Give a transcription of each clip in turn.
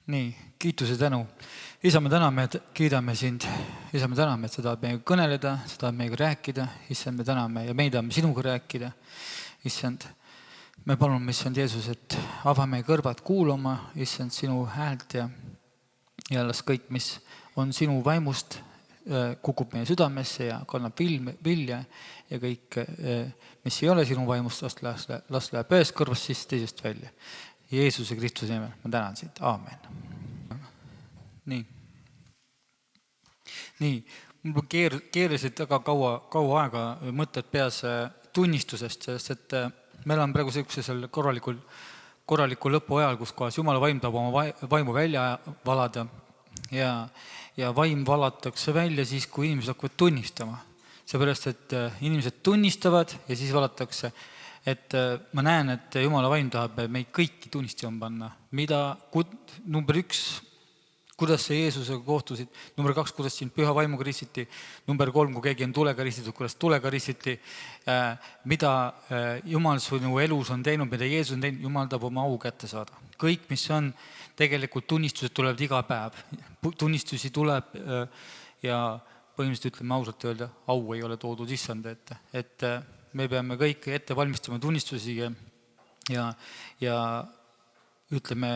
Nii, kiituse tänu. Isa, me täname, et kiidame sind. Isa, me täname, et sa tahad meiega kõneleda, sa tahad meiega rääkida. Issand, me täname ja me tahame sinuga rääkida. Issand, me palume, issand Jeesus, et ava meie kõrvad kuulama, issand sinu häält ja las kõik, mis on sinu vaimust, kukub meie südamesse ja kannab vilja ja kõik, mis ei ole sinu vaimust, las läheb ühest kõrvast siis teisest välja. Jeesuse Kristuse nimel, ma tänan sind. Aamen. Nii, mul keerisid väga kaua aega mõtted peas tunnistusest, sest et me oleme praegu sellisel korralikul lõpu ajal, kus kohas Jumala vaim tahab oma vaimu välja valada ja vaim valatakse välja siis, kui inimesed hakkavad tunnistama. Seepärast, et inimesed tunnistavad ja siis valatakse. Et ma näen, et Jumala vaim tahab meid kõiki tunnistama panna. Number 1, kuidas sa Jeesusega kohtusid. Number 2, kuidas sind püha vaimuga ristiti. Number 3, kui keegi on tulega ristitud, kuidas tulega ristiti. Mida Jumal sinu elus on teinud, mida Jeesus on teinud, Jumal tahab oma au kätte saada. Kõik, mis on, tegelikult tunnistused tulevad iga päev. Tunnistusi tuleb ja põhimõtteliselt ütleme ausalt öelda, au ei ole toodud issanda ette. Et me peame kõik ette valmistama tunnistusi ja ütleme,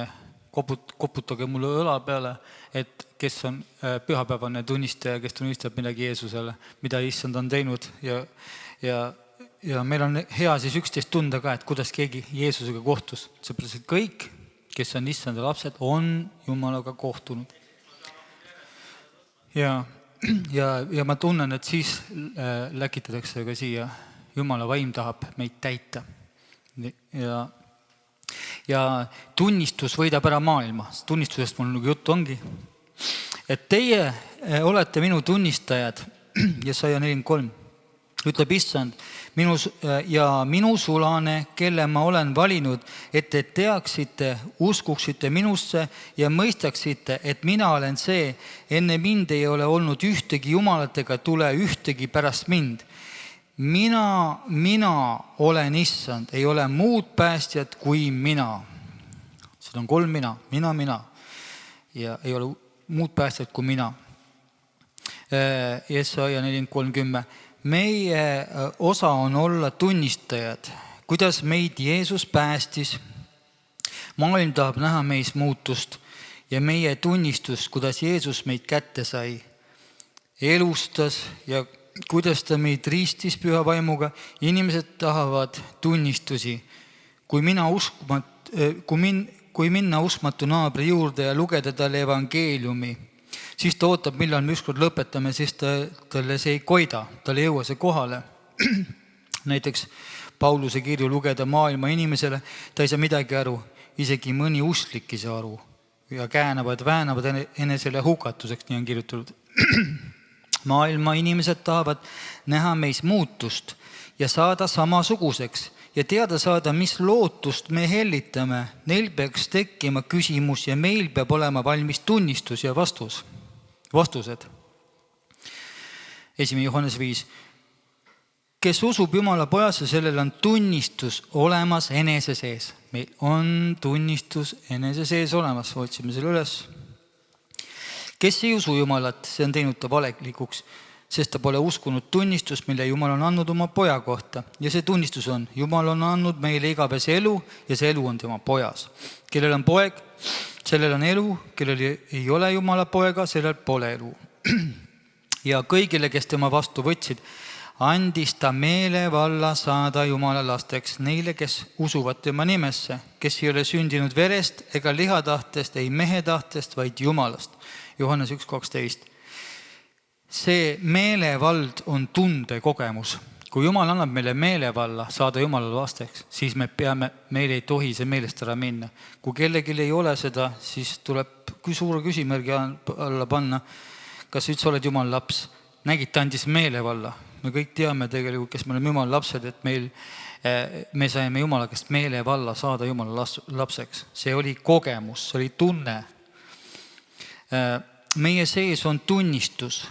koputage mulle õla peale, et kes on pühapäevane tunnistaja, kes tunnistab midagi Jeesusele, mida issand on teinud ja meil on hea siis 11 tunda ka, et kuidas keegi Jeesusega kohtus. Seepärast, et kõik, kes on issanda lapsed, on Jumalaga kohtunud. Ja ma tunnen, et siis läkitatakse ka siia Jumala vaim tahab meid täita. Ja tunnistus võidab ära maailma. Tunnistusest mul nagu juttu ongi. Et teie olete minu tunnistajad, Jesaja 43, ütleb issand, minu sulane, kelle ma olen valinud, et te teaksite, uskuksite minusse ja mõistaksite, et mina olen see, enne mind ei ole olnud ühtegi jumalat ega tule ühtegi pärast mind. Mina olen issand, ei ole muud päästjad kui mina. Seda on 3 mina. Ja ei ole muud päästjad kui mina. Jesaja 43:10. Meie osa on olla tunnistajad, kuidas meid Jeesus päästis. Maailm tahab näha meis muutust ja meie tunnistus, kuidas Jeesus meid kätte sai. Elustas ja kuidas ta meid ristis püha vaimuga. Inimesed tahavad tunnistusi. Kui minna uskmatu naabri juurde ja lugeda talle evangeeliumi, siis ta ootab, millal me ükskord lõpetame, siis talle see ei koida, talle ei jõua see kohale. Näiteks Pauluse kirju lugeda maailma inimesele, ta ei saa midagi aru, isegi mõni usklik ei saa aru ja väänavad enesele hukatuseks, nii on kirjutatud. Maailma inimesed tahavad näha meis muutust ja saada samasuguseks ja teada saada, mis lootust me hellitame. Neil peaks tekkima küsimus ja meil peab olema valmis tunnistus ja vastused. 1. Johannes 5. Kes usub Jumala pojasse, sellel on tunnistus olemas enese sees. Meil on tunnistus enese sees olemas, otsime selle üles. Kes ei usu Jumalat, see on teinud ta valeklikuks, sest ta pole uskunud tunnistust, mille Jumal on andnud oma poja kohta. Ja see tunnistus on, Jumal on andnud meile igavese elu ja see elu on tema pojas. Kellel on poeg, sellel on elu, kellel ei ole Jumala poega, sellel pole elu. Ja kõigile, kes tema vastu võtsid, andis ta meelevalla saada Jumala lasteks neile, kes usuvad tema nimesse, kes ei ole sündinud verest ega lihatahtest, ei mehe tahtest, vaid Jumalast. Johannes 1.12. See meelevald on tundekogemus. Kui Jumal annab meile meelevalla saada Jumala lasteks, siis meil ei tohi see meelest ära minna. Kui kellelgi ei ole seda, siis tuleb suure küsimärgi alla panna, kas üldse oled Jumala laps. Nägid, ta andis meelevalla. Me kõik teame tegelikult, kes me oleme Jumala lapsed, et me saime Jumala käest meelevalla saada Jumala lapseks. See oli kogemus, see oli tunne. Meie sees on tunnistus,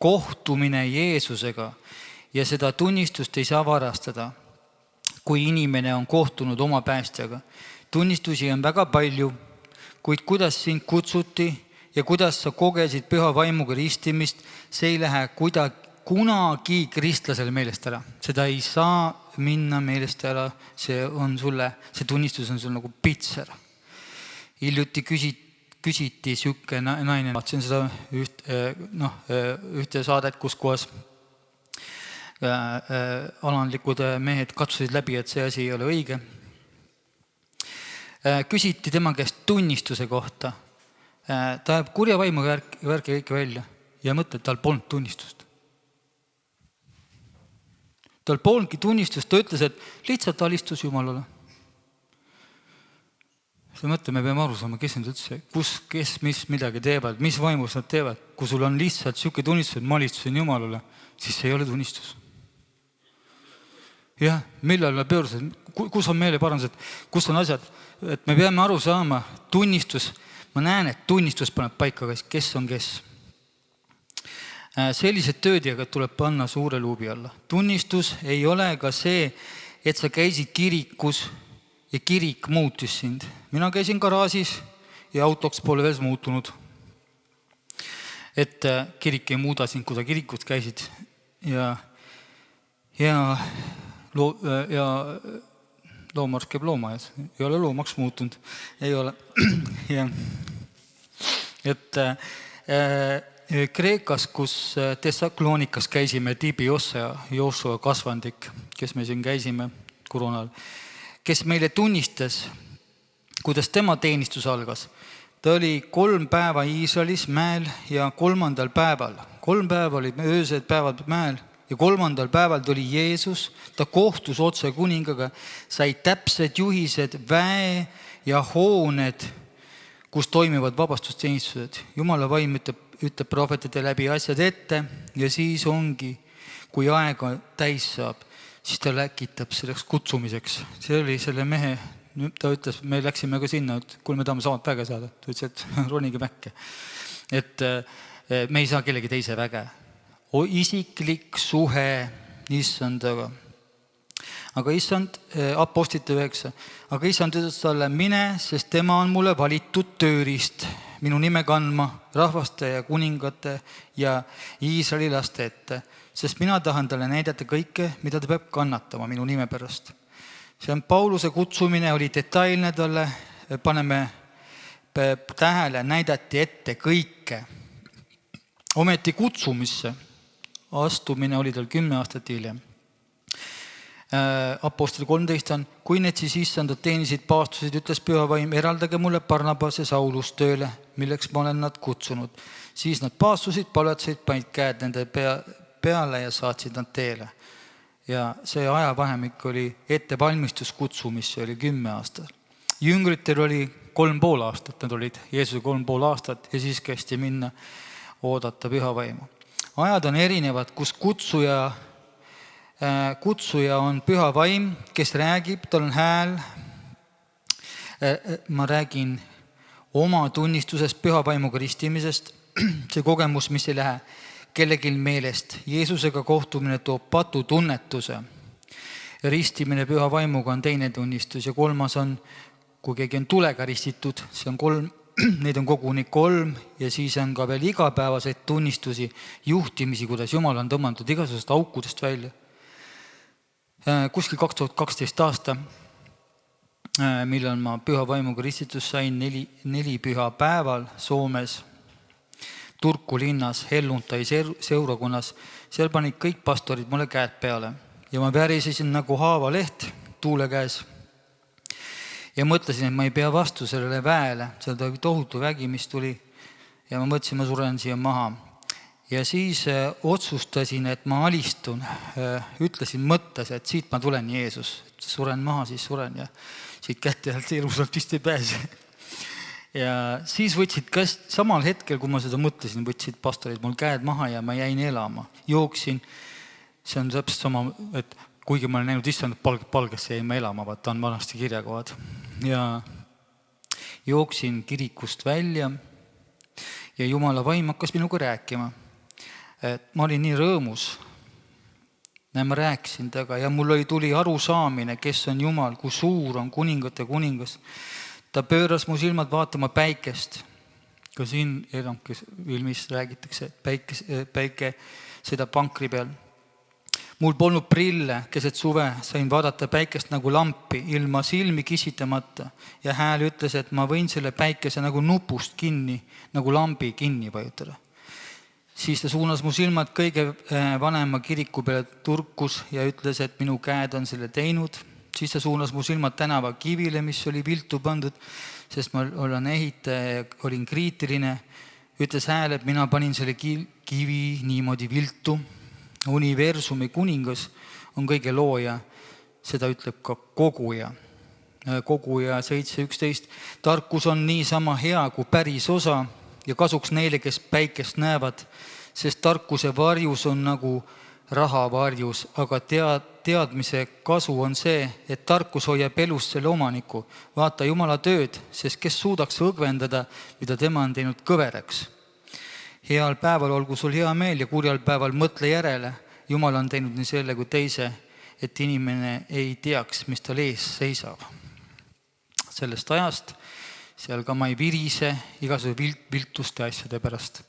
kohtumine Jeesusega ja seda tunnistust ei saa varastada, kui inimene on kohtunud oma päästjaga. Tunnistusi on väga palju, kuid kuidas sind kutsuti ja kuidas sa kogesid püha vaimuga ristimist, see ei lähe kunagi kristlasele meelest ära. Seda ei saa minna meelest ära, see tunnistus on sul nagu pitser. Hiljuti küsiti siuke naine, vaatasin seda ühte saadet, kus kohas alandlikud mehed katsusid läbi, et see asi ei ole õige. Küsiti tema käest tunnistuse kohta. Ta jääb kurja vaimu värki kõik välja ja mõtleb, tal polnud tunnistust. Tal polnudki tunnistust, ta ütles, et lihtsalt alistus Jumalale. See mõtle, me peame aru saama, kes need üldse, kes mis midagi teevad, mis vaimus nad teevad. Kui sul on lihtsalt siuke tunnistus, et ma alistusin Jumalale, siis see ei ole tunnistus. Jah, millal me pöörused, kus on meeleparandused, kus on asjad, et me peame aru saama, tunnistus, ma näen, et tunnistus paneb paika, kes on kes. Sellised tööd tuleb panna suure luubi alla. Tunnistus ei ole ka see, et sa käisid kirikus ja kirik muutis sind. Mina käisin garaažis ja autoks pole veel muutunud. Et kirik ei muuda sind, kui sa kirikus käisid ja loomarst käib loomajas. Ei ole loomaks muutunud. Ei ole. Et Kreekas, kus Thessalonikas käisime Tibios ja Joosua kasvandik, kes me siin käisime koroonal, kes meile tunnistas, kuidas tema teenistus algas. Ta oli 3 päeva Iisraelis mäel ja 3. päeval. 3 päeva oli öösed päevad mäel ja 3. päeval tuli Jeesus. Ta kohtus otse kuningaga, sai täpsed juhised, väe ja hooned, kus toimivad vabastusteenistused. Jumala vaim ütleb prohvetide läbi asjad ette ja siis ongi, kui aega täis saab, siis ta läkitab selleks kutsumiseks. See oli selle mehe, ta ütles, me läksime ka sinna, et kui me tahame samad väge saada, ta ütles, et ronige mäkke. Et me ei saa kellegi teise väge. Isiklik suhe issandaga. Aga issand, Apostlite 9, aga issand ütles talle, mine, sest tema on mulle valitud tööriist minu nime kandma rahvaste ja kuningate ja Iisraeli laste ette, sest mina tahan talle näidata kõike, mida ta peab kannatama minu nime pärast. See on Pauluse kutsumine, oli detailne talle, paneme tähele, näidati ette kõike. Ometi kutsumisse astumine oli tal 10 aastat hiljem. Apostel 13 on, kui need siis issandad teenisid paastusid, ütles püha vaim, eraldage mulle Barnabas ja Saulus tööle, milleks ma olen nad kutsunud. Siis nad paastusid, palvetasid, panid käed nende peale ja saatsid nad teele. Ja see ajavahemik oli ettevalmistus kutsumisse, oli 10 aastat. Jüngritel oli 3,5 aastat, nad olid Jeesuse 3,5 aastat ja siis kästi minna oodata püha vaimu. Ajad on erinevad, kus kutsuja on püha vaim, kes räägib, tal on hääl. Ma räägin oma tunnistusest püha vaimuga ristimisest. See kogemus, mis ei lähe kellegil meelest. Jeesusega kohtumine toob patutunnetuse. Ristimine püha vaimuga on teine tunnistus ja 3. on, kui keegi on tulega ristitud, see on 3, neid on koguni 3 ja siis on ka veel igapäevaseid tunnistusi, juhtimisi, kuidas Jumal on tõmmanud igasugust aukudest välja. Kuskil 2012 aasta, millal ma püha vaimuga ristitus sain 4 püha päeval Soomes, Turku linnas, Helluntai seurakunnas, seal panid kõik pastorid mulle käed peale ja ma värisesin nagu haavaleht tuule käes ja mõtlesin, et ma ei pea vastu sellele väele, seal oli tohutu vägi, mis tuli ja ma mõtlesin, ma suren siia maha. Ja siis otsustasin, et ma alistun, ütlesin mõttes, et siit ma tulen Jeesus, suren maha, siis suren ja siit kätte elusalt vist ei pääse. Ja siis võtsid samal hetkel, kui ma seda mõtlesin, võtsid pastorid mul käed maha ja ma jäin elama. Jooksin, see on täpselt sama, et kuigi ma olen näinud issand palgesse jäin ma elama, ta on vanasti kirjakohad. Ja jooksin kirikust välja ja Jumala vaim hakkas minuga rääkima. Et ma olin nii rõõmus, ma rääkisin taga ja mul tuli arusaamine, kes on Jumal, kui suur on kuningate kuningas. Ta pööras mu silmad vaatama päikest. Ka siin Eramkes filmis räägitakse, et päike sõidab vankri peal. Mul polnud prille, keset suve sain vaadata päikest nagu lampi, ilma silmi kisitamata ja hääl ütles, et ma võin selle päikese nagu nupust kinni, nagu lambi kinni vajutada. Siis ta suunas mu silmad kõige vanema kiriku peale Turkus ja ütles, et minu käed on selle teinud. Siis ta suunas mu silmad tänava kivile, mis oli viltu pandud, sest ma olen ehitaja ja olin kriitiline. Ütles hääl, et mina panin selle kivi niimoodi viltu. Universumi kuningas on kõige looja, seda ütleb ka koguja. Koguja 7.11. Tarkus on niisama hea kui päris osa ja kasuks neile, kes päikest näevad, sest tarkuse varjus on nagu raha varjus, aga teadmise kasu on see, et tarkus hoiab elus selle omaniku. Vaata Jumala tööd, sest kes suudaks õgvendada, mida tema on teinud kõveraks. Heal päeval olgu sul hea meel ja kurjal päeval mõtle järele. Jumal on teinud nii selle kui teise, et inimene ei teaks, mis tal ees seisab. Sellest ajast seal ka ma ei virise igasuguse viltuste asjade pärast.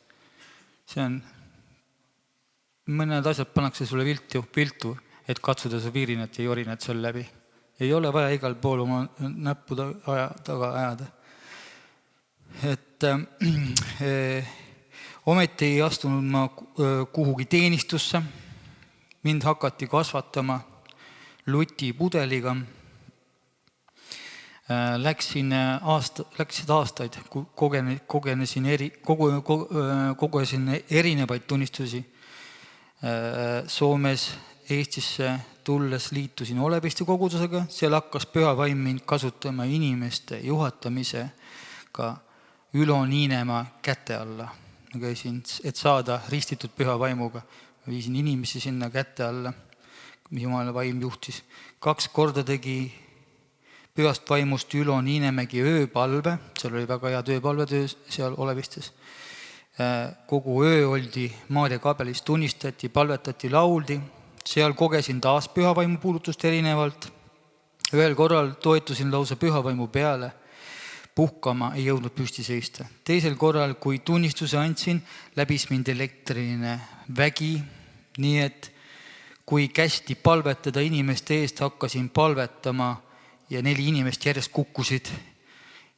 See on, mõned asjad pannakse sulle viltu, et katsuda su viirinat ja jorinat seal läbi. Ei ole vaja igal pool oma näppu taga ajada. Ometi ei astunud ma kuhugi teenistusse. Mind hakati kasvatama lutipudeliga. Läksid aastaid, kogesin erinevaid tunnistusi. Soomes Eestisse tulles liitusin Oleviste kogudusega. Seal hakkas püha vaim mind kasutama inimeste juhatamisega Ülo Niinemaa käte alla. Ma käisin, et saada ristitud püha vaimuga. Viisin inimesi sinna käte alla, mis Jumala vaim juhtis. 2 korda tegi pühast vaimust Ülo Niinemägi ööpalve. Seal oli väga hea ööpalvetöö seal Olevistes. Kogu öö oldi Maarja kabelis, tunnistati, palvetati, lauldi. Seal kogesin taas püha vaimu puudutust erinevalt. Ühel korral toetusin lausa püha vaimu peale. Puhkama ei jõudnud püsti seista. Teisel korral, kui tunnistuse andsin, läbis mind elektriline vägi, nii et kui kästi palvetada inimeste eest, hakkasin palvetama ja 4 inimest järjest kukkusid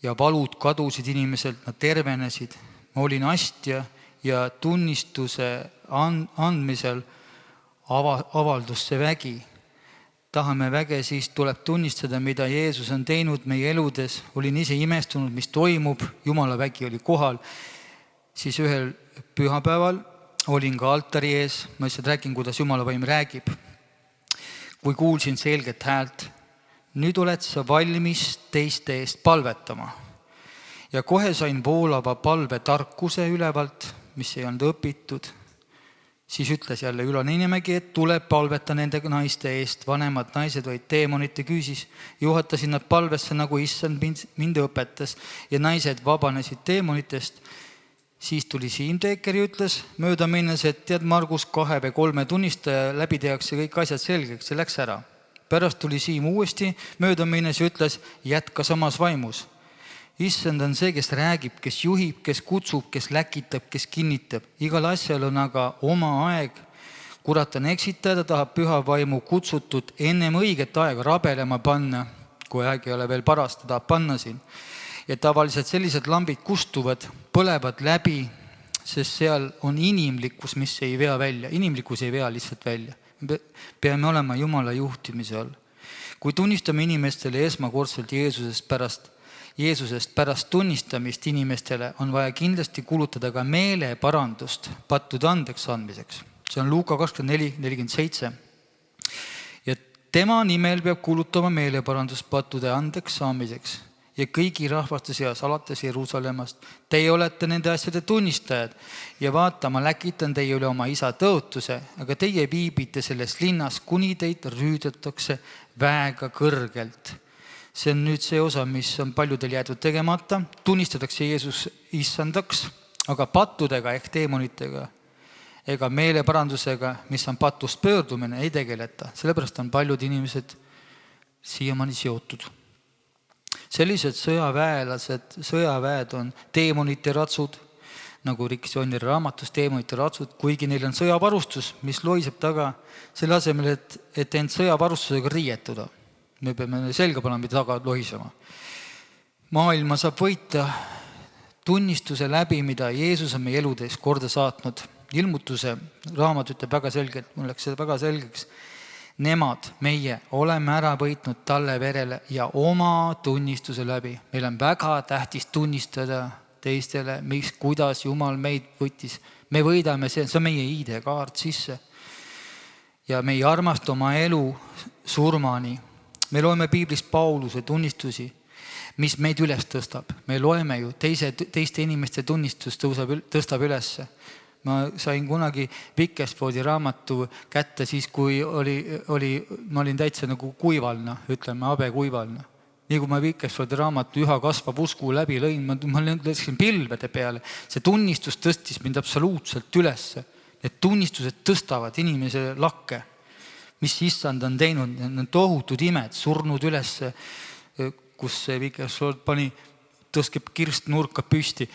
ja valud kadusid inimeselt, nad tervenesid. Ma olin astja ja tunnistuse andmisel avaldus see vägi. Tahame väge, siis tuleb tunnistada, mida Jeesus on teinud meie eludes. Olin ise imestunud, mis toimub. Jumala vägi oli kohal. Siis ühel pühapäeval olin ka altari ees. Ma lihtsalt räägin, kuidas Jumala vaim räägib. Kui kuulsin selget häält, nüüd oled sa valmis teiste eest palvetama. Ja kohe sain voolava palve tarkuse ülevalt, mis ei olnud õpitud. Siis ütles jälle Ülo Niinemägi, et tuleb palveta nende naiste eest. Vanemad naised olid teemonite küüsis. Juhatasin nad palvesse, nagu issand mind õpetas ja naised vabanesid teemonitest. Siis tuli Siim Teeker ja ütles mööda minnes, et tead Margus 2 või 3 tunnistaja läbi tehakse kõik asjad selgeks. See läks ära. Pärast tuli Siim uuesti mööda minnes ja ütles jätka samas vaimus. Issand on see, kes räägib, kes juhib, kes kutsub, kes läkitab, kes kinnitab. Igal asjal on aga oma aeg. Kurat on eksitaja, ta tahab püha vaimu kutsutud ennem õiget aega rabelema panna, kui aeg ei ole veel paras, ta tahab panna siin. Ja tavaliselt sellised lambid kustuvad, põlevad läbi, sest seal on inimlikkus, mis ei vea välja. Inimlikkus ei vea lihtsalt välja. Peame olema Jumala juhtimise all. Kui tunnistame inimestele esmakordselt Jeesusest pärast tunnistamist inimestele, on vaja kindlasti kulutada ka meeleparandust pattude andeks andmiseks. See on Luuka 24:47. Ja tema nimel peab kulutama meeleparandust pattude andeks saamiseks ja kõigi rahvaste seas alates Jeruusalemmast. Teie olete nende asjade tunnistajad ja vaata, ma läkitan teie üle oma isa tõotuse, aga teie viibite selles linnas, kuni teid rüüdetakse väega kõrgelt. See on nüüd see osa, mis on paljudel jäetud tegemata. Tunnistatakse Jeesus issandaks, aga pattudega ehk teemonitega ega meeleparandusega, mis on patust pöördumine, ei tegeleta. Sellepärast on paljud inimesed siiamaani seotud. Sellised sõjaväed on teemonite ratsud, nagu Rick Jonneri raamatus teemonite ratsud, kuigi neil on sõjavarustus, mis loiseb taga, selle asemel, et end sõjavarustusega riietuda. Me peame selga panema taga lohisema. Maailma saab võita tunnistuse läbi, mida Jeesus on meie eludes korda saatnud. Ilmutuse raamat ütleb väga selgelt, mul läks seda väga selgeks. Nemad, meie, oleme ära võitnud talle verele ja oma tunnistuse läbi. Meil on väga tähtis tunnistada teistele, kuidas Jumal meid võttis. Me võidame, see on meie ID-kaart sisse. Ja me ei armasta oma elu surmani. Me loeme piiblist Pauluse tunnistusi, mis meid üles tõstab. Me loeme ju, teiste inimeste tunnistus tõstab ülesse. Ma sain kunagi Pikesfoodi raamatu kätte siis, kui ma olin täitsa nagu kuivalna, ütleme, habekuivalna. Nii kui ma Pikesfoodi raamatu üha kasvab usku läbi lõin, ma läksin pilvede peale. See tunnistus tõstis mind absoluutselt ülesse. Need tunnistused tõstavad inimese lakke, mis issand on teinud, need tohutud imed, surnud ülesse, kus see Pikesfood tõskeb kirst nurka püsti,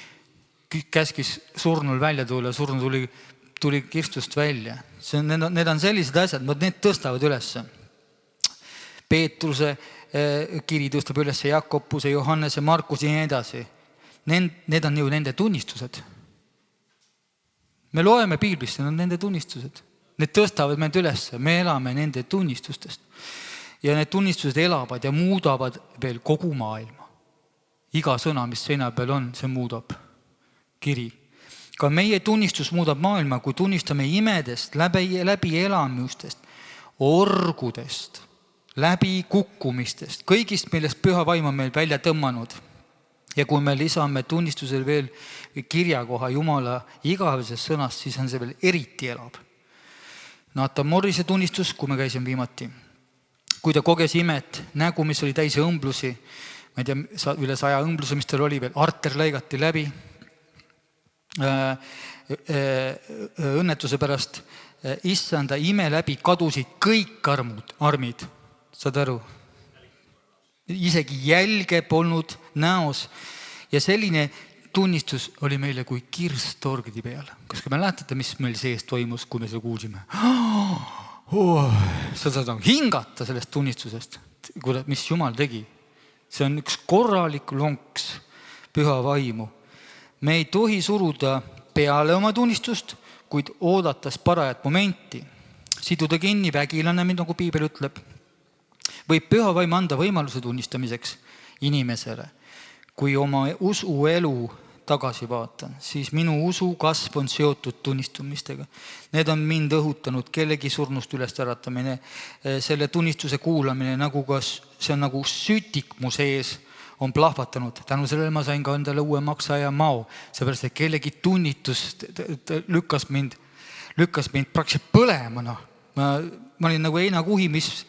käskis surnul välja tulla, surnu tuli kirstust välja. Need on sellised asjad, need tõstavad ülesse. Peetruse kiri tõstab ülesse, Jakobuse, Johannese, Markuse ja nii edasi. Need on ju nende tunnistused. Me loeme piiblist, need on nende tunnistused. Need tõstavad meid ülesse, me elame nende tunnistustest. Ja need tunnistused elavad ja muudavad veel kogu maailma. Iga sõna, mis seina peal on, see muudab. Kiri. Ka meie tunnistus muudab maailma, kui tunnistame imedest, läbi elamustest, orgudest, läbi kukkumistest, kõigist, millest püha vaim on meil välja tõmmanud. Ja kui me lisame tunnistusel veel kirjakoha Jumala igaveses sõnast, siis on see veel eriti elab. Nathan Morrise tunnistus, kui me käisime viimati. Kui ta koges imet, nägu, mis oli täis õmblusi, ma ei tea, üle 100 õmbluse, mis tal oli veel, arter lõigati läbi, õnnetuse pärast issanda ime läbi kadusid kõik armid, saad aru? Isegi jälge polnud näos ja selline tunnistus oli meile kui kirst torgidi peal. Kas me mäletate, mis meil sees toimus, kui me seda kuulsime? Sa saad hingata sellest tunnistusest, mis Jumal tegi. See on üks korralik lonks püha vaimu. Me ei tohi suruda peale oma tunnistust, kuid oodatas parajat momenti. Siduda kinni vägilane, nagu piibel ütleb. Võib püha vaim anda võimaluse tunnistamiseks inimesele. Kui oma usuelu tagasi vaatan, siis minu usu kasv on seotud tunnistumistega. Need on mind õhutanud, kellegi surnust üles äratamine, selle tunnistuse kuulamine, nagu kas see on nagu sütik mu sees on plahvatanud. Tänu sellele ma sain ka endale uue maksaja mao, seepärast, et kellegi tunnitus lükkas mind praktiliselt põlema. Ma olin nagu heinakuhi, mis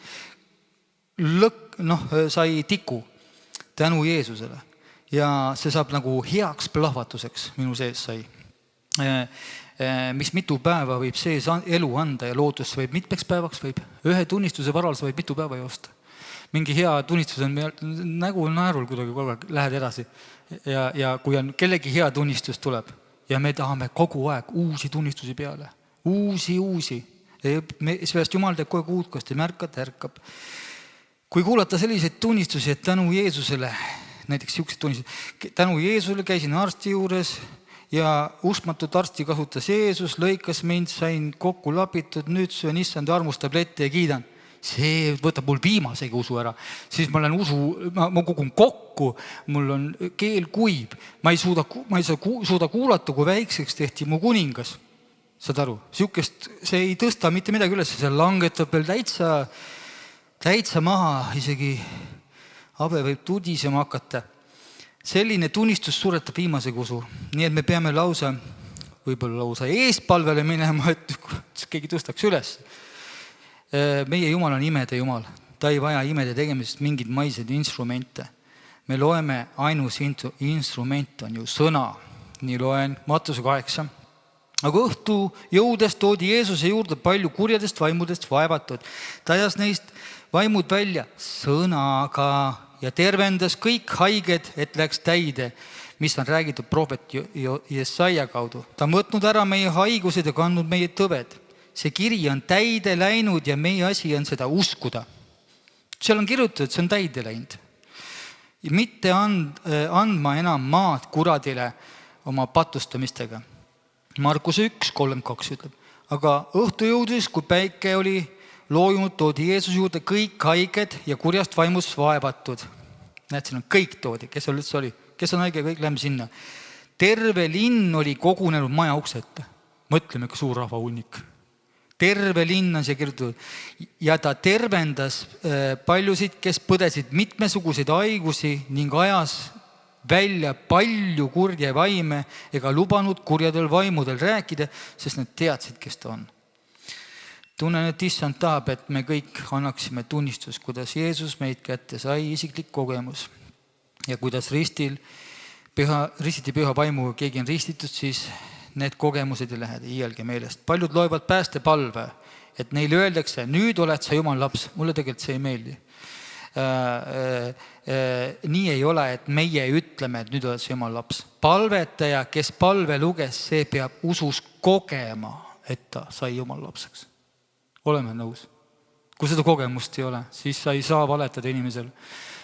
sai tiku tänu Jeesusele. Ja see saab nagu heaks plahvatuseks minu sees sai. Mis mitu päeva võib sees elu anda ja lootus võib mitmeks päevaks võib. Ühe tunnistuse varal sa võib mitu päeva joosta. Mingi hea tunnistus on nägu naerul kuidagi kogu aeg, lähed edasi. Ja kui on kellegi hea tunnistus tuleb ja me tahame kogu aeg uusi tunnistusi peale. Uusi. Sellest Jumal teeb kogu aeg uudkosti, ärkab. Kui kuulata selliseid tunnistusi, et tänu Jeesusele, näiteks siuksed tunnistused, tänu Jeesusele käisin arsti juures ja uskmatut arsti kasutas Jeesus, lõikas mind, sain kokku lapitud, nüüd söön issanda armustablette ja kiidan. See võtab mul viimasegi usu ära. Siis ma kogun kokku, mul on keel kuib, ma ei suuda kuulata, kui väikseks tehti mu kuningas. Saad aru? See ei tõsta mitte midagi üles, see langetab veel täitsa maha, isegi habe võib tudisema hakata. Selline tunnistus suretab viimase usu. Nii et me peame võib-olla lausa eespalvele minema, et keegi tõstaks üles. Meie Jumal on imede Jumal. Ta ei vaja imede tegemisest mingid maised instrumente. Me loeme ainus instrument on ju sõna. Nii loen Mattuse 8. Aga õhtu jõudes toodi Jeesuse juurde palju kurjadest vaimudest vaevatud. Ta ajas neist vaimud välja sõnaga ja tervendas kõik haiged, et läks täide, mis on räägitud prohvet Jesaja kaudu. Ta on võtnud ära meie haigused ja kandnud meie tõved. See kiri on täide läinud ja meie asi on seda uskuda. Seal on kirjutatud, see on täide läinud. Mitte andma enam maad kuradile oma patustamistega. Markus 1:32 ütleb. Aga õhtu jõudis, kui päike oli loojunud, toodi Jeesus juurde kõik haiged ja kurjast vaimust vaevatud. Näed, siin on kõik toodi, kes seal üldse oli. Kes on haige, kõik läheme sinna. Terve linn oli kogunenud maja ukseta. Mõtleme, kui suur rahva hunnik. Terve linn on siia kirjutatud. Ja ta tervendas paljusid, kes põdesid mitmesuguseid haigusi ning ajas välja palju kurje vaime ega lubanud kurjadel vaimudel rääkida, sest nad teadsid, kes ta on. Tunnen, et issand tahab, et me kõik annaksime tunnistus, kuidas Jeesus meid kätte sai, isiklik kogemus. Ja kuidas ristiti püha vaimuga keegi on ristitud, siis need kogemused ei lähe iialgi meelest. Paljud loevad päästepalve, et neile öeldakse, nüüd oled sa Jumal laps. Mulle tegelikult see ei meeldi. Nii ei ole, et meie ütleme, et nüüd oled sa Jumal laps. Palvetaja, kes palve luges, see peab usus kogema, et ta sai Jumal lapseks. Oleme nõus. Kui seda kogemust ei ole, siis sa ei saa valetada inimesele.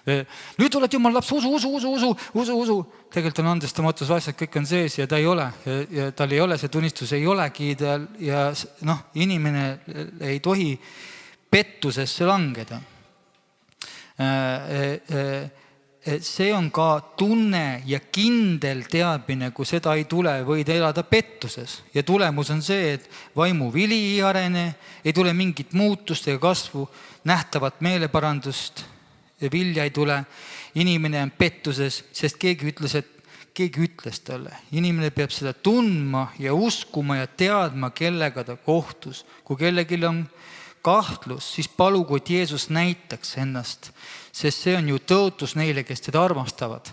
Nüüd oled Jumal laps, usu. Tegelikult on andestamatus asjad, kõik on sees ja ta ei ole. Ja tal ei ole see tunnistus, ei olegi tal ja inimene ei tohi pettusesse langeda. See on ka tunne ja kindel teadmine, kui seda ei tule, võid elada pettuses. Ja tulemus on see, et vaimu vili ei arene, ei tule mingit muutust ega kasvu, nähtavat meeleparandust, vilja ei tule, inimene on pettuses, sest keegi ütles talle. Inimene peab seda tundma ja uskuma ja teadma, kellega ta kohtus. Kui kellelgi on kahtlus, siis palugu, et Jeesus näitaks ennast, sest see on ju tõotus neile, kes teda armastavad.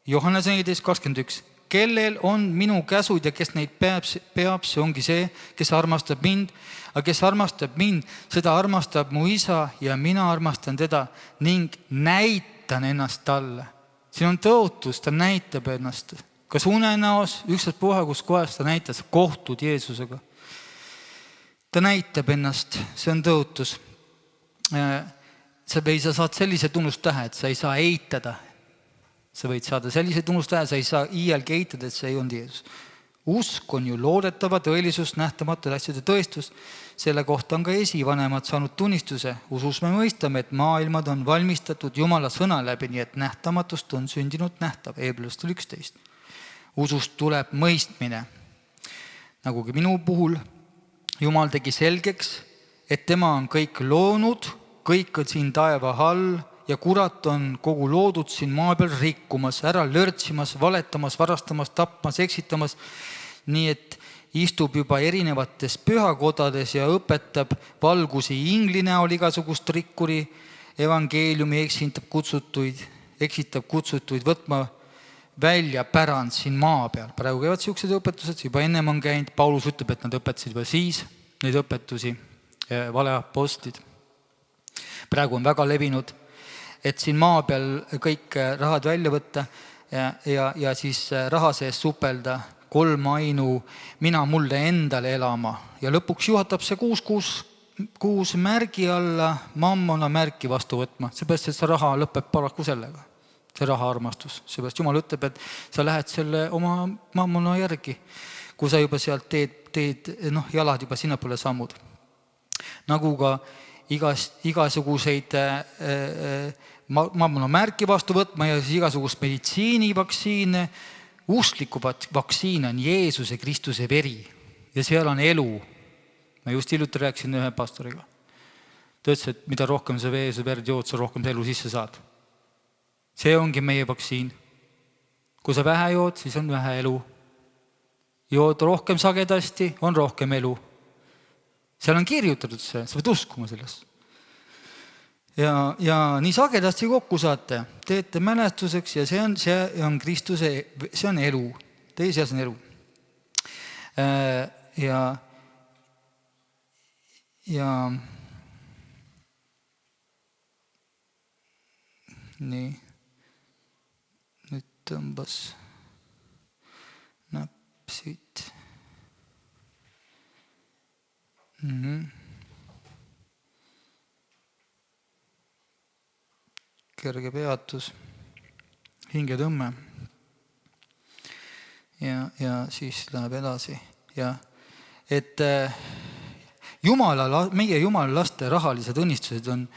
Johannes 14:21. Kellel on minu käsud ja kes neid peab, see ongi see, kes armastab mind. Aga kes armastab mind, seda armastab mu isa ja mina armastan teda ning näitan ennast talle. Siin on tõotus, ta näitab ennast. Kas unenäos, ükstaspuha, kus kohas ta näitas, kohtud Jeesusega. Ta näitab ennast, see on tõotus. Sa saad sellise tunnustähe, et sa ei saa eitada. Sa võid saada sellise tunnustähe, sa ei saa iialgi eitada, et see ei olnud Jeesus. Usk on ju loodetava tõelisus, nähtamatud asjade tõestus. Selle kohta on ka esivanemad saanud tunnistuse. Usus me mõistame, et maailmad on valmistatud Jumala sõna läbi, nii et nähtamatust on sündinud nähtav. Hebrelastel 11. Usust tuleb mõistmine. Nagugi minu puhul Jumal tegi selgeks, et tema on kõik loonud, kõik on siin taeva all ja kurat on kogu loodud siin maa peal rikkumas, ära lörtsimas, valetamas, varastamas, tapmas, eksitamas. Nii et istub juba erinevates pühakodades ja õpetab valgusi ingli näol igasugust rikkuri, evangeeliumi eksitab kutsutuid võtma välja pärand siin maa peal. Praegu käivad siuksed õpetused, juba ennem on käinud. Paulus ütleb, et nad õpetasid juba siis neid õpetusi, valeapostlid. Praegu on väga levinud, et siin maa peal kõik rahad välja võtta ja siis raha sees supelda 3 ainu mina mulle endale elama. Ja lõpuks juhatab see 6 märgi alla mammona märki vastu võtma. Seepärast, et see raha lõpeb paraku sellega. See raha armastus. Seepärast Jumal ütleb, et sa lähed selle oma mammona järgi, kui sa juba sealt teed jalad juba sinnapoole sammud. Nagu ka igasuguseid mammona märki vastu võtma ja siis igasugust meditsiinivaktsiine. Uskliku vaktsiin on Jeesuse Kristuse veri ja seal on elu. Ma just hiljuti rääkisin ühe pastoriga. Ta ütles, et mida rohkem sa Jeesuse verd jood, sa rohkem elu sisse saad. See ongi meie vaktsiin. Kui sa vähe jood, siis on vähe elu. Jood rohkem sagedasti, on rohkem elu. Seal on kirjutatud see, sa võid uskuma sellest. Ja nii sagedasti kokku saate, teete mälestuseks ja see on Kristuse, see on elu. Teie seas on elu. nii, nüüd tõmbas näpp siit. Kerge peatus, hingetõmme ja siis läheb edasi. Ja et meie Jumala laste rahalised õnnistused on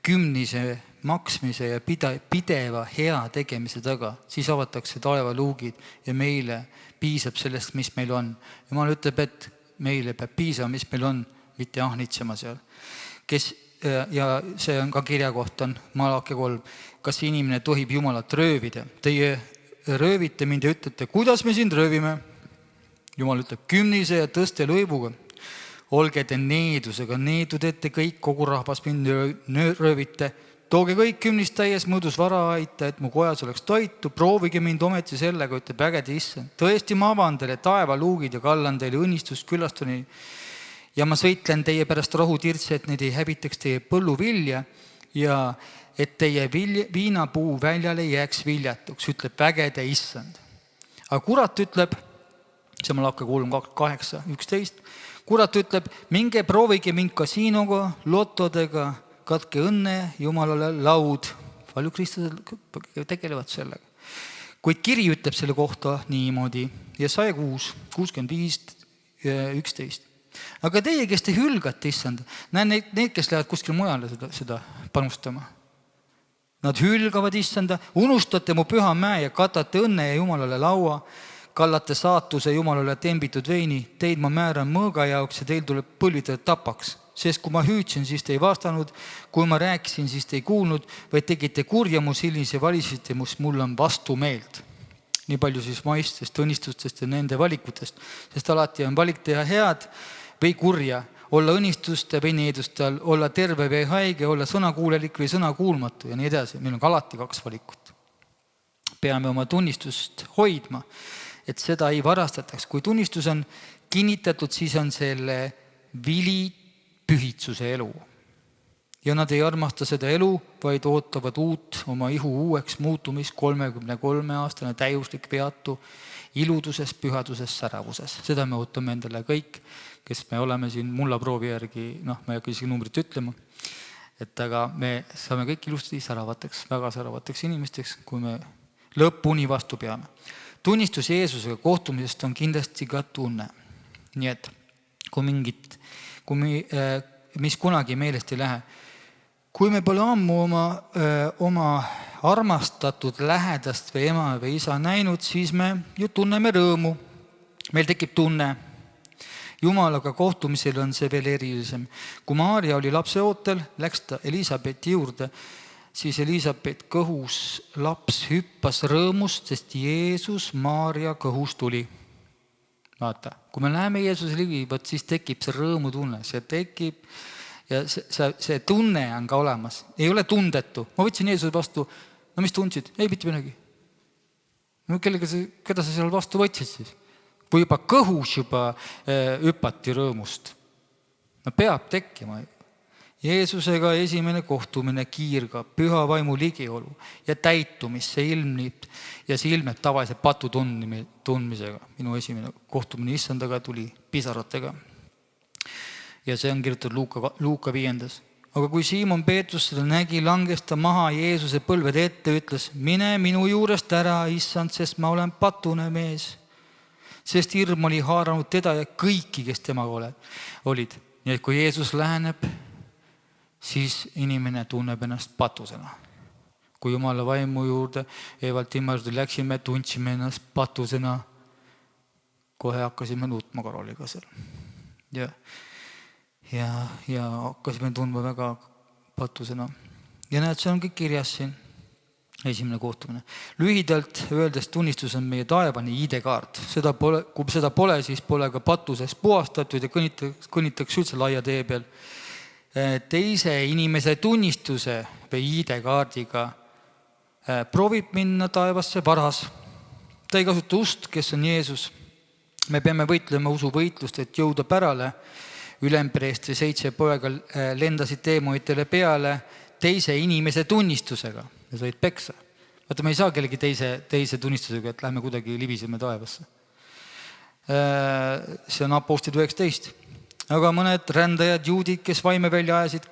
kümnise maksmise ja pideva hea tegemise taga. Siis avatakse taevaluugid ja meile piisab sellest, mis meil on. Jumal ütleb, et meile peab piisama, mis meil on, mitte ahnitsema seal. Ja see on ka kirja kohta, on Malaki 3. Kas inimene tohib Jumalat röövida? Teie röövite mind ja ütlete, kuidas me sind röövime? Jumal ütleb, kümnise ja tõste lõivuga. Olge te needusega, needudete kõik, kogu rahvas mind röövite. Tooge kõik kümnist täies mõõdus vara aita, et mu kojas oleks toitu. Proovige mind ometi sellega, ütleb ägede issand. Tõesti ma avan teile taevaluugid ja kallan teile õnnistust külastuni. Ja ma sõitlen teie pärast rahutirtse, et neid ei häbitaks teie põlluvilja ja et teie viinapuu väljale jääks viljatuks, ütleb vägede issand. Aga kurat ütleb, see Malaki 3:8-11, kurat ütleb, minge proovige mind kasiinoga, lotodega, katke õnne Jumalale laud. Palju kristlased tegelevad sellega. Kuid kiri ütleb selle kohta niimoodi, Jesaja 6:65-11. Aga teie, kes te hülgate issand, näen need, kes lähevad kuskil mujale seda panustama. Nad hülgavad issanda, unustate mu püha mäe ja katate õnne ja Jumalale laua, kallate saatuse Jumalale tembitud veini, teid ma määran mõõga jaoks ja teil tuleb põlvitada tapaks. Sest kui ma hüüdsin, siis te ei vastanud, kui ma rääkisin, siis te ei kuulnud, vaid tegite kurja mu silmis ja valisite must, mul on vastu meelt. Nii palju siis maistest, õnnistustest ja nende valikutest, sest alati on valik teha head või kurja, olla õnnistuste või needuste all, olla terve või haige, olla sõnakuulelik või sõnakuulmatu ja nii edasi. Meil on alati 2 valikut. Peame oma tunnistust hoidma, et seda ei varastataks. Kui tunnistus on kinnitatud, siis on selle vili pühitsuse elu. Ja nad ei armasta seda elu, vaid ootavad uut oma ihu uueks muutumist 33-aastane täiuslik veatu iluduses, pühaduses, säravuses. Seda me ootame endale kõik, kes me oleme siin mullaproovi järgi, ma ei hakka isegi numbrit ütlema, et aga me saame kõik ilusti säravateks, väga säravateks inimesteks, kui me lõpuni vastu peame. Tunnistus Jeesusega kohtumisest on kindlasti ka tunne. Nii et mis kunagi meelest ei lähe. Kui me pole ammu oma armastatud lähedast või ema või isa näinud, siis me ju tunneme rõõmu. Meil tekib tunne. Jumalaga kohtumisel on see veel erilisem. Kui Maaria oli lapse ootel, läks ta Elisabethi juurde, siis Elisabeth kõhus laps hüppas rõõmust, sest Jeesus Maaria kõhus tuli. Vaata, kui me läheme Jeesuse ligi, siis tekib see rõõmutunne, see tekib ja see tunne on ka olemas. Ei ole tundetu. Ma võtsin Jeesuse vastu, no mis tundsid? Ei, mitte midagi. No keda sa seal vastu võtsid siis? Kui juba kõhus hüpati rõõmust. No peab tekkima. Jeesusega esimene kohtumine kiirga, püha vaimu ligiolu ja täitumis, see ilmnib ja see ilmeb tavalise patu tundmisega. Minu esimene kohtumine issandaga tuli pisaratega. Ja see on kirjutatud Luuka 5. Aga kui Siimon Peetrus seda nägi, langes ta maha Jeesuse põlvede ette, ütles, mine minu juurest ära, issand, sest ma olen patune mees. Sest hirm oli haaranud teda ja kõiki, kes temaga olid. Nii et kui Jeesus läheneb, siis inimene tunneb ennast patusena. Kui Jumala vaimu juurde, Evald Timmardi läksime, tundsime ennast patusena, kohe hakkasime nutma korraliga seal. Ja hakkasime tundma väga patusena. Ja näed, see on kõik kirjas siin, esimene kohtumine. Lühidalt öeldes tunnistus on meie taevani ID-kaart. Kui seda pole, siis pole ka patusest puhastatud ja kõnnitaks üldse laia tee peal. Teise inimese tunnistuse või ID-kaardiga proovib minna taevasse varas. Ta ei kasuta ust, kes on Jeesus. Me peame võitlema usuvõitlust, et jõuda pärale. Ülempreestri 7 poega lendasid teemoitele peale teise inimese tunnistusega. ja said peksa. Vaata, me ei saa kellegi teise tunnistusega, et lähme kuidagi libiseme taevasse. See on Apostlid 19. Aga mõned rändajad, juudid, kes vaime välja ajasid,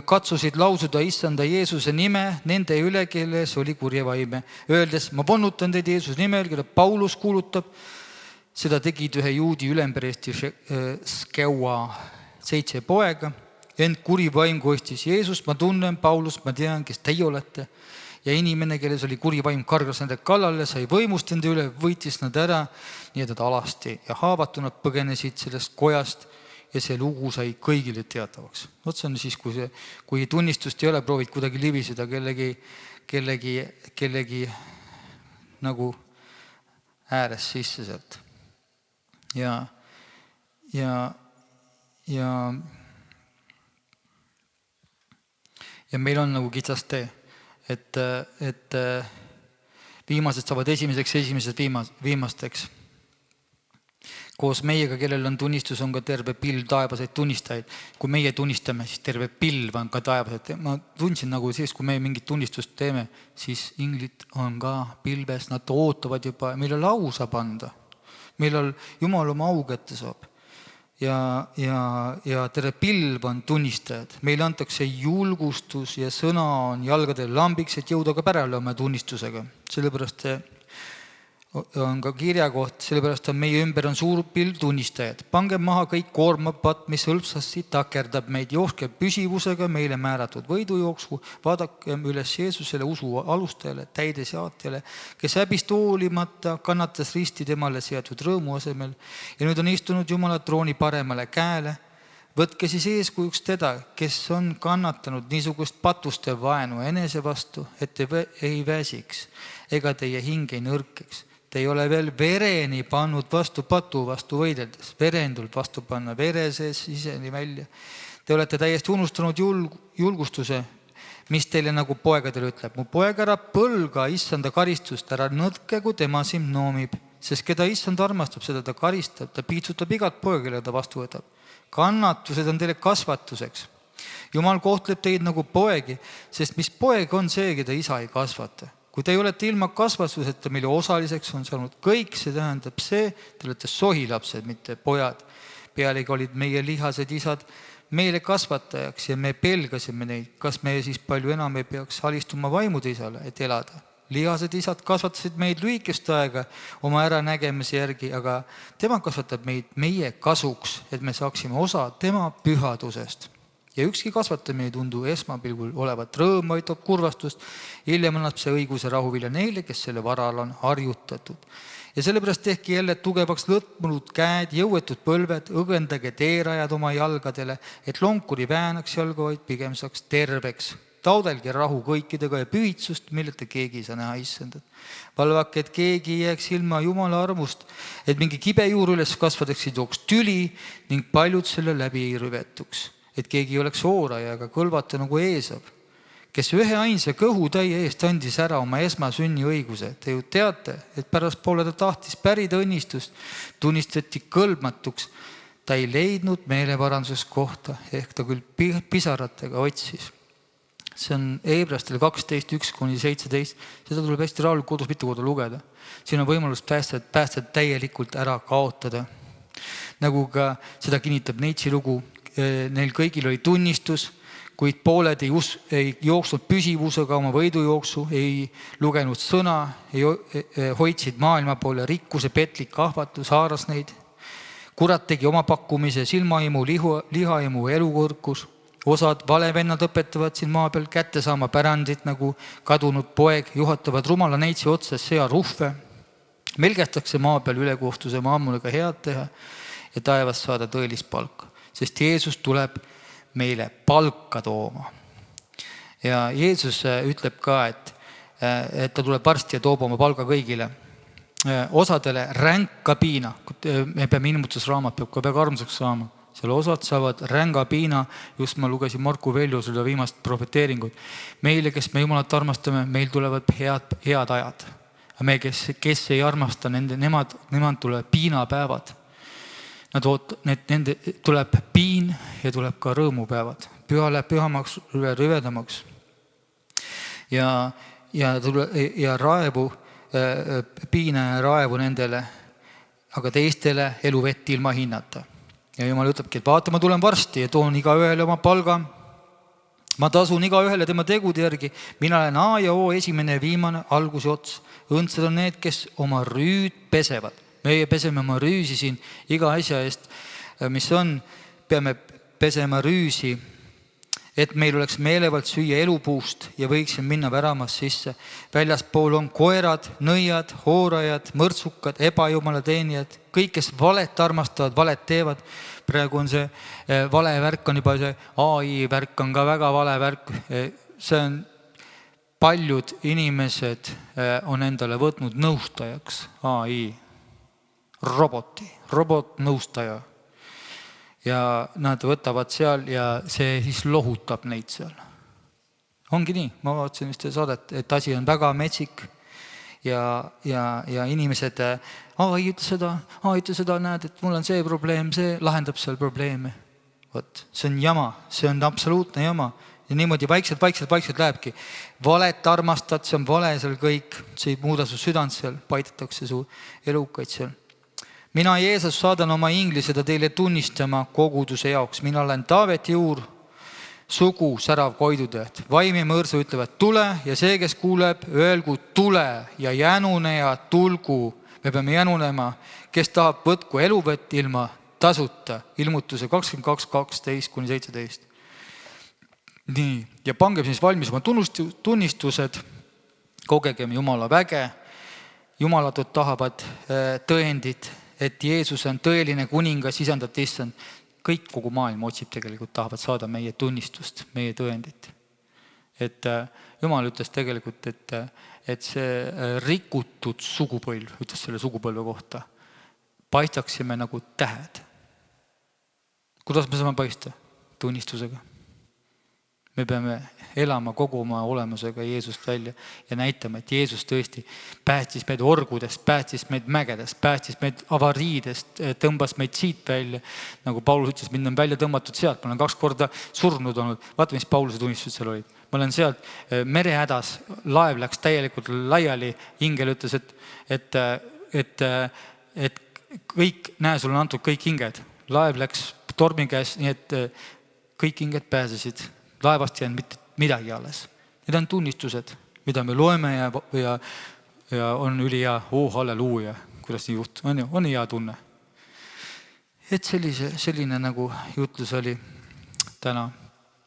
katsusid lausuda issanda Jeesuse nime nende üle, kelles oli kurja vaime. Öeldes, ma vannutan teid Jeesuse nimel, kelle Paulus kuulutab. Seda tegid ühe juudi ülempreesti Skeua 7 poega. Ent kuri vaim koistis Jeesus, ma tunnen Paulus, ma tean, kes teie olete. Ja inimene, kelles oli kuri vaim, kargas nende kallale, sai võimust nende üle, võitis nad ära, nii et nad alasti ja haavatuna põgenesid sellest kojast ja see lugu sai kõigile teatavaks. See on siis, kui tunnistust ei ole, proovid kuidagi libiseda kellegi nagu ääres sisse sealt. Ja meil on nagu kitsas tee. Et viimased saavad esimesed viimasteks. Koos meiega, kellel on tunnistus, on ka terve pilv taevaseid tunnistajaid. Kui meie tunnistame, siis terve pilv on ka taevaseid. Ma tundsin nagu siis, kui me mingit tunnistust teeme, siis inglid on ka pilves, nad ootavad juba, millal au saab anda, millal Jumal oma au kätte saab. Ja terve pilv on tunnistajad. Meile antakse julgustus ja sõna on jalgadel lambiks, et jõuda ka pärale oma tunnistusega. Sellepärast on ka kirjakoht, sellepärast on meie ümber on suur pilv tunnistajad. Pange maha kõik koormapat, mis hõlpsasti takerdab meid, jooske püsivusega meile määratud võidujooksu, vaadakem üles Jeesusele usu alustajale, täidesaatjale, kes häbist hoolimata kannatas risti temale seatud rõõmu asemel ja nüüd on istunud Jumala trooni paremale käele. Võtke siis eeskujuks teda, kes on kannatanud niisugust patuste vaenu enese vastu, et te ei väsiks ega teie hing ei nõrkeks. Te ei ole veel vereni pannud vastu patu vastu võideldes, verendult vastu panna, vere sees siseni välja. Te olete täiesti unustanud julgustuse, mis teile nagu poegadele ütleb. Mu poeg ära põlga issanda karistust, ära nõtke, kui tema sind noomib, sest keda issand armastab, seda ta karistab, ta piitsutab igat poega, kelle ta vastu võtab. Kannatused on teile kasvatuseks. Jumal kohtleb teid nagu poegi, sest mis poeg on see, keda isa ei kasvata. Kui te olete ilma kasvatuseta, mille osaliseks on saanud kõik, see tähendab see, te olete sohilapsed, mitte pojad. Pealegi olid meie lihased isad meile kasvatajaks ja me pelgasime neid. Kas me siis palju enam ei peaks alistuma vaimude isale, et elada? Lihased isad kasvatasid meid lühikest aega oma äranägemise järgi, aga tema kasvatab meid meie kasuks, et me saaksime osa tema pühadusest. Ja ükski kasvatamine ei tundu esmapilgul olevat rõõm, vaid toob kurvastust. Hiljem annab see õiguse rahuvilja neile, kes selle varal on harjutatud. Ja sellepärast tehki jälle tugevaks lõtmunud käed, jõuetud põlved, õgendage teerajad oma jalgadele, et lonkuri väänaks jalga, vaid pigem saaks terveks. Taudelge rahu kõikidega ja pühitsust, milleta keegi ei saa näha issandat. Palvake, et keegi ei jääks ilma Jumala armust, et mingi kibe juur üles kasvadeks ei tooks tüli ning paljud selle läbi ei rüvetuks. Et keegi ei oleks ooraja ega kõlvata nagu Eesav, kes ühe ainsa kõhutäie eest andis ära oma esmasünni õiguse. Te ju teate, et pärast poole ta tahtis pärida õnnistust, tunnistati kõlbmatuks. Ta ei leidnud meeleparanduses kohta, ehk ta küll pisaratega otsis. See on Hebrastele 12:1-17. Seda tuleb hästi rahulikult kodus mitu korda lugeda. Siin on võimalus päästed täielikult ära kaotada. Nagu ka seda kinnitab Neitsi lugu, neil kõigil oli tunnistus, kuid pooled ei jooksnud püsivusega oma võidujooksu, ei lugenud sõna, hoidsid maailma poole, rikkuse petlik ahvatlus haaras neid. Kurat tegi oma pakkumise, silmaimu, lihaimu, elukõrkus. Osad valevennad õpetavad siin maa peal kätte saama pärandit nagu kadunud poeg, juhatavad rumala Neitsi otsas sea ruhve. Melgestakse maa peal ülekohtuse maamulega head teha ja taevast saada tõelist palka. Sest Jeesus tuleb meile palka tooma. Ja Jeesus ütleb ka, et ta tuleb varsti ja toob oma palga kõigile. Osadele ränka piina, me peame ilmutusraamat, peab ka väga armsaks saama. Seal osad saavad ränga piina, just ma lugesin Marku Veljo seda viimast profeteeringut. Meile, kes me Jumalat armastame, meil tulevad head ajad. Aga me, kes ei armasta, nemad tulevad piinapäevad. Nende tuleb piin ja tuleb ka rõõmupäevad. Püha läheb pühamaks, rüvedamaks. ja raevu, piina ja raevu nendele, aga teistele eluvett ilma hinnata. Ja Jumal ütlebki, et vaata, ma tulen varsti ja toon iga ühele oma palga. Ma tasun iga ühele tema tegude järgi. Mina olen A ja O, esimene ja viimane, algus ja ots. Õndsad on need, kes oma rüüd pesevad. Meie peseme oma rüüsi siin iga asja eest, mis on, peame pesema rüüsi, et meil oleks meelevalt süüa elupuust ja võiksime minna väramas sisse. Väljaspool on koerad, nõiad, hoorajad, mõrtsukad, ebajumala teenijad, kõik, kes valet armastavad, valet teevad. Praegu on see vale värk, on juba see AI värk on ka väga vale värk. See on paljud inimesed on endale võtnud nõustajaks AI, robotnõustaja. Ja nad võtavad seal ja see siis lohutab neid seal. Ongi nii, ma vaatasin vist saadet, et asi on väga metsik ja inimesed, ei ütle seda, näed, et mul on see probleem, see lahendab seal probleeme. Võt, see on jama, see on absoluutne jama. Ja niimoodi vaikselt lähebki. Valet armastad, see on vale seal kõik, see ei muuda su südant seal, paitatakse su elukaid seal. Mina, Jeesus, saadan oma ingli seda teile tunnistama koguduse jaoks. Mina olen Taaveti juur, sugu särav koidutäht. Vaim ja mõõrsu ütlevad tule ja see, kes kuuleb, öelgu tule ja jänuneja tulgu. Me peame jänunema, kes tahab võtku eluvett ilma tasuta. Ilmutuse 22.12-17. Nii, ja pangem siis valmis oma tunnistused, kogegem Jumala väge. Jumalatud tahavad tõendid, et Jeesus on tõeline kuningas, isandad issand. Kõik kogu maailm otsib tegelikult, tahavad saada meie tunnistust, meie tõendit. Et Jumal ütles tegelikult, et see rikutud sugupõlv, ütles selle sugupõlve kohta, paistaksime nagu tähed. Kuidas me saame paista? Tunnistusega. Me peame elama kogu oma olemusega Jeesust välja ja näitama, et Jeesus tõesti päästis meid orgudest, päästis meid mägedest, päästis meid avariidest, tõmbas meid siit välja. Nagu Paulus ütles, mind on välja tõmmatud sealt, ma olen 2 korda surnud olnud. Vaata, mis Pauluse tunnistused seal olid. Ma olen sealt merehädas, laev läks täielikult laiali, ingel ütles, et kõik, näe, sul on antud kõik hinged. Laev läks tormi käes, nii et kõik hinged pääsesid. Laevast jäänud mitte midagi alles. Need on tunnistused, mida me loeme ja on üli hea, halleluuja, kuidas nii juht, on hea tunne. Et selline nagu jutlus oli täna.